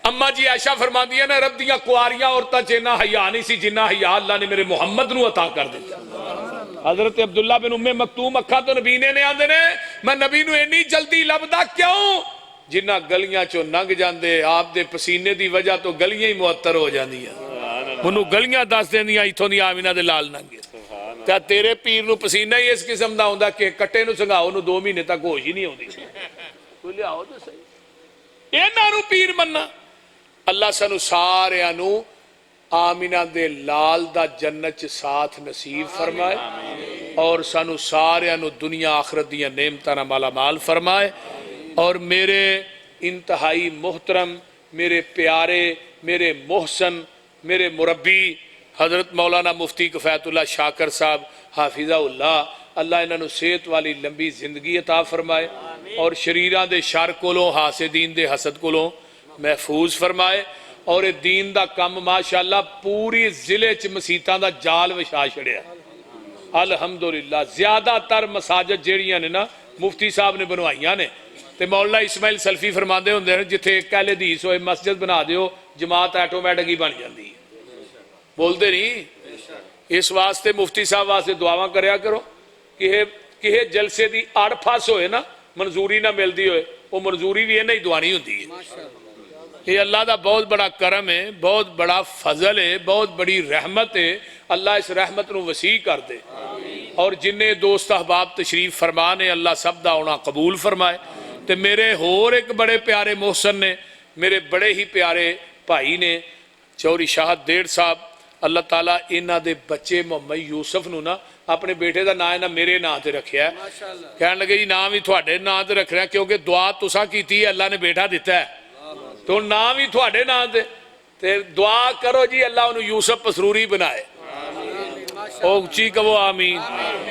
اما جی عائشہ فرما دیا نا رب دیاں کواریاں عورتاں چینا حیا نہیں سی جنہ حیا اللہ نے میرے محمد نو عطا کر دیتا حضرت عبداللہ بن ام مکتوم اکھا تو نبی نے آندے نے میں نبی نو اینی جلدی لبدا کیوں جنہ گلیاں چو ننگ جاندے آپ دے پسینے دی وجہ تو گلیاں ہی معطر ہو جاندیاں منو گلیاں دس دیندیاں ایتھوں دی آمینہ دے لال ننگے کیا تیرے پیر نو پسینہ ہی اس قسم دا ہوندا کہ کٹے نو سنگاؤ نو 2 مہینے تک ہوش ہی نہیں ہوندی کوئی لے آؤ تو صحیح انہاں نو پیر مننا اللہ سانو سارے انو آمینہ دے لال دا جنت ساتھ نصیب فرمائے اور سانو سارے انو دنیا آخرت دیا نعمتاں مالا مال فرمائے اور میرے انتہائی محترم میرے پیارے میرے محسن میرے مربی حضرت مولانا مفتی کفایت اللہ شاکر صاحب حافظہ اللہ اللہ انہوں صحت والی لمبی زندگی عطا فرمائے اور شریراں دے شر کولوں حاسدین دے حسد کولوں محفوظ فرمائے اور دین دا کم ماشاءاللہ پوری ضلع چ مسیتاں دا جال وچھا چھڑیا الحمدللہ زیادہ تر مساجد جیڑیاں نے نا مفتی صاحب نے بنوائیاں نے تے مولانا اسماعیل سلفی فرماندے ہوندے نے جتھے اہل حدیث ہوئے مسجد بنا دیو جماعت آٹومیٹک ہی بن جاندی ہے بول دے نہیں اس واسطے مفتی صاحب واسطے دعاواں کریا کرو کہ جلسے دی آڑ پھاس ہوئے نا منظوری نہ ملدی ہوئے وہ منظوری بھی ہے نہیں دعانی ہوتی ہے یہ اللہ دا بہت بڑا کرم ہے بہت بڑا فضل ہے بہت بڑی رحمت ہے اللہ اس رحمت نو وسیع کر دے اور جنہیں دوست احباب تشریف فرمانے اللہ سب دا ہونا قبول فرمائے تے میرے ہور ایک بڑے پیارے محسن نے میرے بڑے ہی پیارے بھائی نے چوری شاہد دیڑ صاحب اللہ تعالیٰ انہاں دے بچے محمد یوسف نو نا اپنے بیٹے دا نام ہے نا میرے نام تے رکھیا ہے کہنے لگے جی نام ہی تھوڑے نام تے رکھ رہے ہیں کیونکہ دعا تساں کیتی ہے اللہ نے بیٹا دیتا ہے تو نام ہی تھوڑے نام تے دعا کرو جی اللہ انہوں یوسف پسروری بنائے اونچی کہو آمین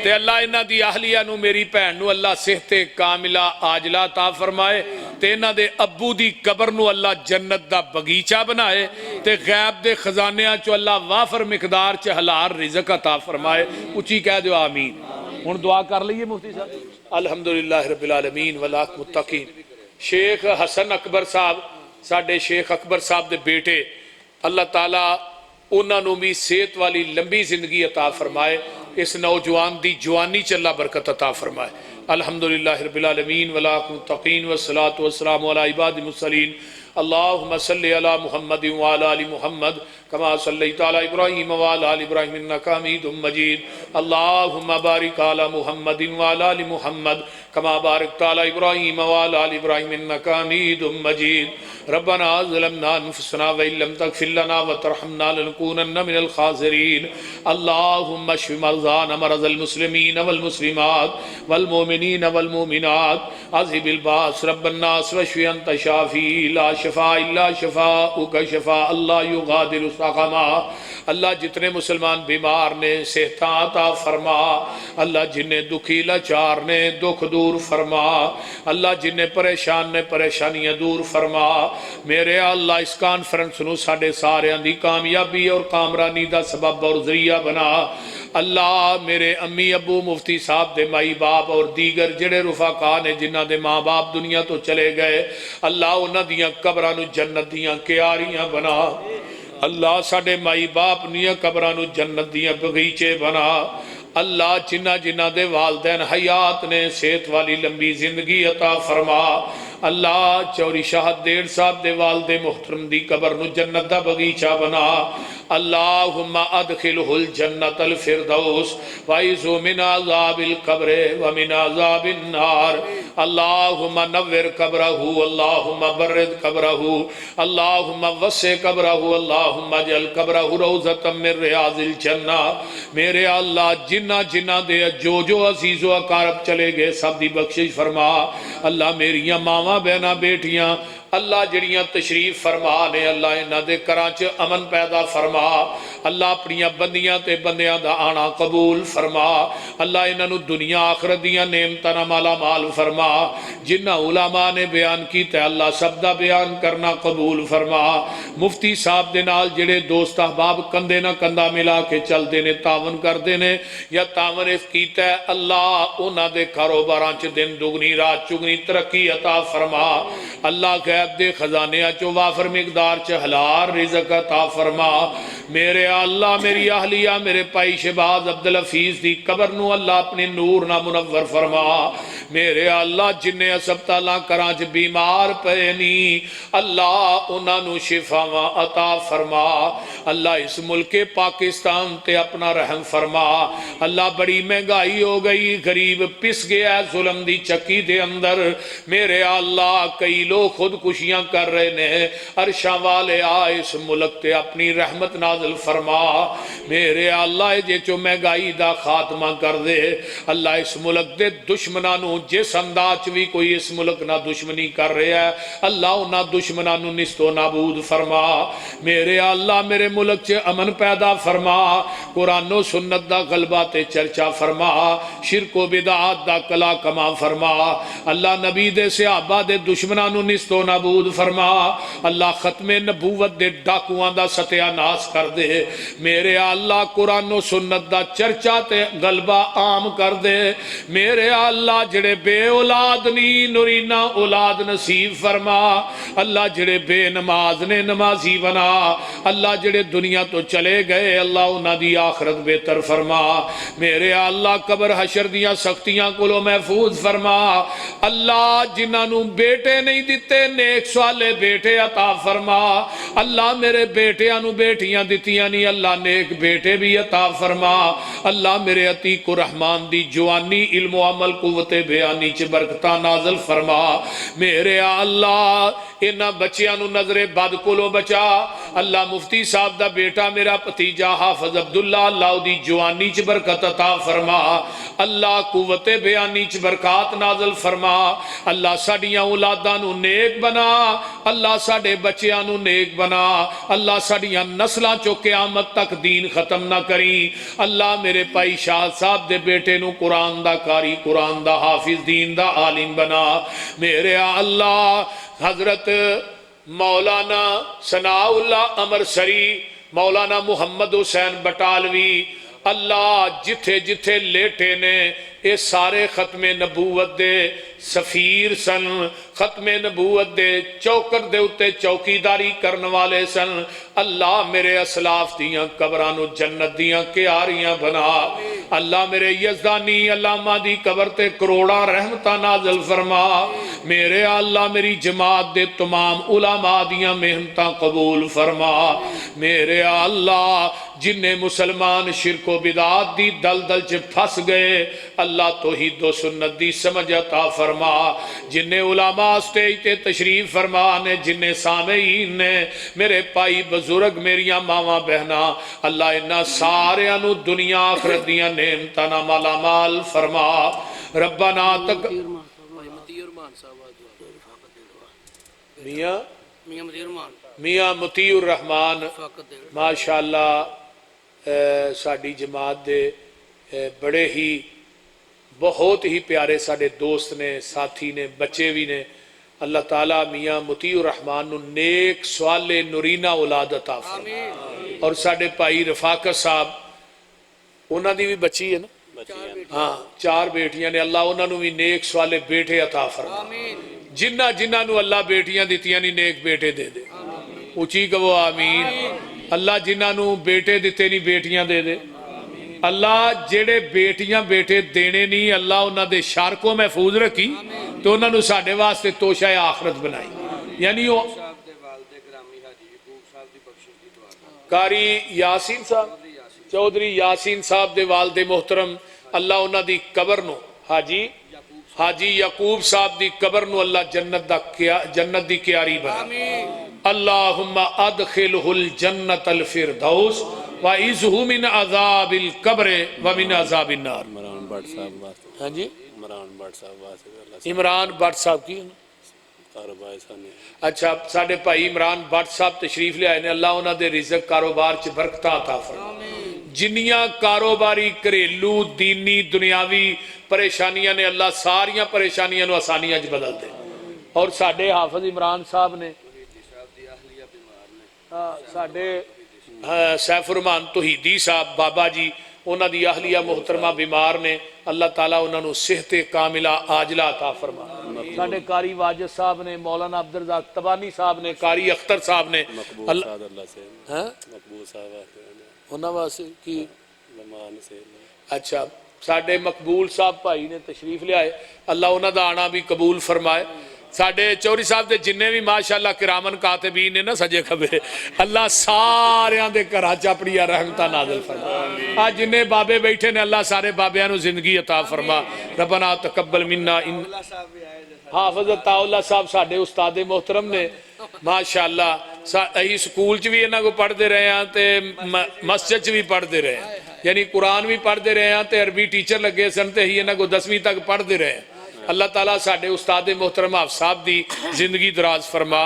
تے اللہ انہاں دی اہلیہ نو میری بہن نو اللہ صحت کاملہ عاجلہ عطا فرمائے تے انہاں دے ابو دی قبر نو اللہ جنت دا بغیچہ بنائے تے غیب دے خزانیاں چو اللہ وافر مقدار چ حلال رزق عطا فرمائے اونچی کہہ دیو آمین ہن دعا کر لئیے مفتی صاحب الحمدللہ رب العالمین والعاقبۃ للمتقین شیخ حسن اکبر صاحب ساڈے شیخ اکبر صاحب دے بیٹے اللہ تعالیٰ انہوں نے بھی صحت والی لمبی زندگی عطا فرمائے اس نوجوان دی جوانی چ اللہ برکت عطا فرمائے الحمدللہ رب العالمین والعاقبۃ للمتقین والصلاۃ والسلام علی عباد المرسلین اللہم صلی علی محمد وعلی آل محمد کما صلیت علی ابراہیم وعلی آل ابراہیم انک حمید مجید اللہم بارک علی محمد وعلی آل محمد کما بارکت علی ابراہیم وعلی آل ابراہیم انک حمید مجید ربنا ظلمنا انفسنا وان لم تغفر لنا وترحمنا لنكونن من الخاسرین اللہم اشف مرضانا مرضى المسلمین والمسلمات والمؤمنین والمؤمنات اذهب الباس رب الناس واشف انت شافی لا شفاء الا شفاءک شفاء اللہ یغادر سقما اللہ جتنے مسلمان بیمار نے صحت عطا فرما اللہ جنہیں دکھی لاچار نے دکھ دور فرما اللہ جنہیں پریشان نے پریشانیاں دور فرما میرے اللہ اس کانفرنس نو ساڑے سارے دی کامیابی اور کامرانی دا سبب اور ذریعہ بنا اللہ میرے امی ابو مفتی صاحب دے مائی باپ اور دیگر جڑے رفاقہ نے جنہ دے ماں باپ دنیا تو چلے گئے اللہ انہ دیاں قبرانو جنت دیاں کیاریاں بنا اللہ ساڑے مائی باپ نیاں قبرانو جنت دیاں بغیچے بنا اللہ جنہ جنہ دے والدین حیات نے صحت والی لمبی زندگی عطا فرما اللہ چوری شاہد دیر صاحب دے والد محترم دی قبر نو جنت دا بغیچہ بنا اللہم ادخلہ الجنت الفردوس وعیذہ من عذاب القبر ومن عذاب النار اللہم نور قبرہ اللہم برد قبرہ اللہم وسع قبرہ اللہم اجعل قبرہ روضۃ من ریاض الجنہ میرے اللہ جنہ جنہ دے جو عزیز و اقارب چلے گئے سب دی بخشش فرما اللہ میریاں ماواں بہناں بیٹیاں اللہ جڑیاں تشریف فرما نے اللہ انہاں دے گھراں چ امن پیدا فرما اللہ اپنیاں بندیاں تے بندیاں دا آنا قبول فرما اللہ انہاں نو دنیا آخرت دیاں نعمتاں نال مالا مال فرما جنہ علماء نے بیان کیتا اللہ سب دا بیان کرنا قبول فرما مفتی صاحب دے نال جڑے دوست احباب کندھے نہ کندھا ملا کے چلدے نے تعاون کردے نے یا تعاون اس کیتا ہے اللہ انہاں دے کاروباراں چ دن دگنی رات چگنی ترقی عطا فرما اللہ غیب دے خزانے چو وافر مقدار چ حلال رزق عطا فرما میرے اللہ میری اہلیہ میرے پائی شہباز عبدالحفیظ دی قبر نو اللہ اپنے نور نہ منور فرما میرے اللہ جنہیں اسپتالاں کراں چ بیمار پے نی اللہ انہاں نو شفاواں عطا فرما اللہ اس ملک پاکستان تے اپنا رحم فرما اللہ بڑی مہنگائی ہو گئی غریب پس گیا ہے ظلم دی چکی دے اندر میرے اللہ کئی لوگ خودکشیاں کر رہے نے عرشاں والے آ اس ملک تے اپنی رحمت نازل فرما میرے اللہ جے چو مہنگائی دا خاتمہ کر دے اللہ اس ملک دے دشمناں نو جس انداز بھی کوئی اس ملک نہ دشمنی کر رہا ہے اللہ انہاں دشمناں نو نست و نابود فرما میرے اللہ میرے ملک چ امن پیدا فرما قرآن و سنت دا غلبہ تے چرچا فرما شرک و بدعات دا کلا کما فرما اللہ نبی دے صحابہ دے دشمناں نو نست و نابود فرما اللہ ختم نبوت دے ڈاکواں دا ستیہ ناس کر دے میرے اللہ قرآن و سنت دا چرچا تے غلبہ عام کر دے میرے اللہ جڑے بے اولاد نی نورینہ اولاد نصیب فرما اللہ جڑے بے نماز نے نمازی بنا اللہ جڑے دنیا تو چلے گئے اللہ انہاں دی آخرت بہتر فرما میرے اللہ قبر حشر دیاں سختیاں کولو محفوظ فرما اللہ جنہاں نو بیٹے نہیں دیتے نیک سوالے بیٹے عطا فرما اللہ میرے بیٹیاں نو بیٹیاں دیتیاں نہیں اللہ نیک بیٹے بھی عطا فرما اللہ میرے عتیق الرحمن دی جوانی علم و عمل قوت بیانی چ برکتاں نازل فرما میرے اللہ انہاں بچیاں نو نظر بد کولو بچا اللہ مفتی صاحب دا بیٹا میرا بھتیجا حافظ عبداللہ اللہ دی جوانی چ برکت عطا فرما اللہ قوت بیانی چ برکات نازل فرما اللہ ساڈیاں اولاداں نو نیک بنا اللہ ساڈے بچیاں نو نیک بنا اللہ ساڈیاں نسلاں چو قیامت تک دین ختم نہ کری اللہ میرے پائی شاہ صاحب دے بیٹے نو قرآن دا کاری قرآن دا حافظ دین دا عالم بنا میرے اللہ حضرت مولانا ثناء اللہ امر سری مولانا محمد حسین بٹالوی اللہ جتھے جتھے لیٹے نے اے سارے ختم نبوت دے سفیر سن ختم نبوت دے چوکر دے اتے چوکیداری کرن والے سن اللہ میرے اسلاف دیاں قبرانو جنت دیاں کیاریاں بنا اللہ میرے یزدانی علامہ دی قبر تے کروڑا رحمتہ نازل فرما میرے اللہ میری جماعت دے تمام علماء دیاں محنتاں قبول فرما میرے اللہ جنہیں مسلمان شرک و بدعات دی دلدل چ پھس گئے اللہ توحید و سنت دی سمجھ عطا فرما جنہیں علماء سٹیج تے تشریف فرما نے جنہیں سامعین نے میرے پائی بزرگ میریاں ماواں بہنا اللہ انہاں سارے انو دنیا آخرت دیاں نعمتاں مالا مال فرما ربنا تک میاں مطیع الرحمان ماشاءاللہ ساڑی جماعت دے بڑے ہی بہت ہی پیارے ساڑے دوست نے ساتھی نے بچے بھی نے اللہ تعالیٰ میاں مطیع الرحمان نو نیک سوال نورینہ اولاد عطا فرما اور ساڑے پائی رفاقت صاحب انہاں دی بھی بچی ہے نا ہاں 4 بیٹیاں نے اللہ انہاں نو بھی نیک سوال بیٹے عطا فرما جنہ جنہ نو اللہ بیٹیاں دیتیاں نہیں نیک بیٹے دے دے اچھی کہو آمین اللہ جنہ نو بیٹے دیتے نہیں بیٹیاں دے دے اللہ جڑے بیٹیاں بیٹے دینے نہیں اللہ انہاں دے شار کو محفوظ رکھی تو انہوں نے ساڑھے واسطے توشہ آخرت بنائی. یعنی وہ قاری یاسین صاحب چودھری یاسین صاحب دے والد محترم اللہ انہاں دی قبر نو حاجی یعقوب صاحب دی قبر نو اللہ جنت دی کیاری بنا. اللہم ادخلہ الجنت الفردوس وعزہ من عذاب القبر ومن عذاب النار. عمران بٹ صاحب واسطے ہاں جی عمران بٹ صاحب واسطے عمران بٹ صاحب کی کاروبار سانے اچھا ساڑھے بھائی عمران بٹ صاحب تشریف لے آئے نے. اللہ انہاں دے رزق کاروبار چ برکتاں عطا فرمائے. جنیاں کاروباری گھریلو دینی دنیاوی پریشانیاں نے اللہ ساریاں پریشانیاں نو آسانیاں چ بدل دے. اور ساڑھے حافظ عمران صاحب نے ساڑھے سیف الرحمان توحیدی صاحب بابا جی انہاں دی اہلیہ محترمہ بیمار نے. اللہ تعالیٰ انہاں نو صحت کاملہ عاجلہ عطا فرما. ساڑھے قاری واجد صاحب نے مولانا عبدالرزاق تبانی صاحب نے قاری اختر صاحب نے مقبول صاحب اللہ سے مقبول صاحب انہاں واسطے کی لمان سے اچھا ساڑھے مقبول صاحب بھائی نے تشریف لے آئے. اللہ انہاں دا آنا بھی قبول فرمائے. ساڑھے چوری صاحب دے جننے بھی ماشاءاللہ کرامن کاتبین نے نا سجے کھبے اللہ ساریاں دے کراچ اپنی رحمتہ نازل فرما. آج جننے بابے بیٹھے نے اللہ سارے بابیانو زندگی عطا فرما. ربنا تقبل منا حافظ عطاءاللہ صاحب ساڑھے استاد محترم نے ماشاءاللہ اہی سکول چ بھی انہاں کو پڑھ دے رہے ہیں تے مسجد چ بھی پڑھ دے رہے ہیں. یعنی قرآن بھی پڑھ دے رہے ہیں تے عربی ٹیچر لگے سن تے ہی انہاں کو 10ویں تک پڑھ دے رہے ہیں. اللہ تعالیٰ ساڑھے استاد محترم آپ صاحب دی زندگی دراز فرما.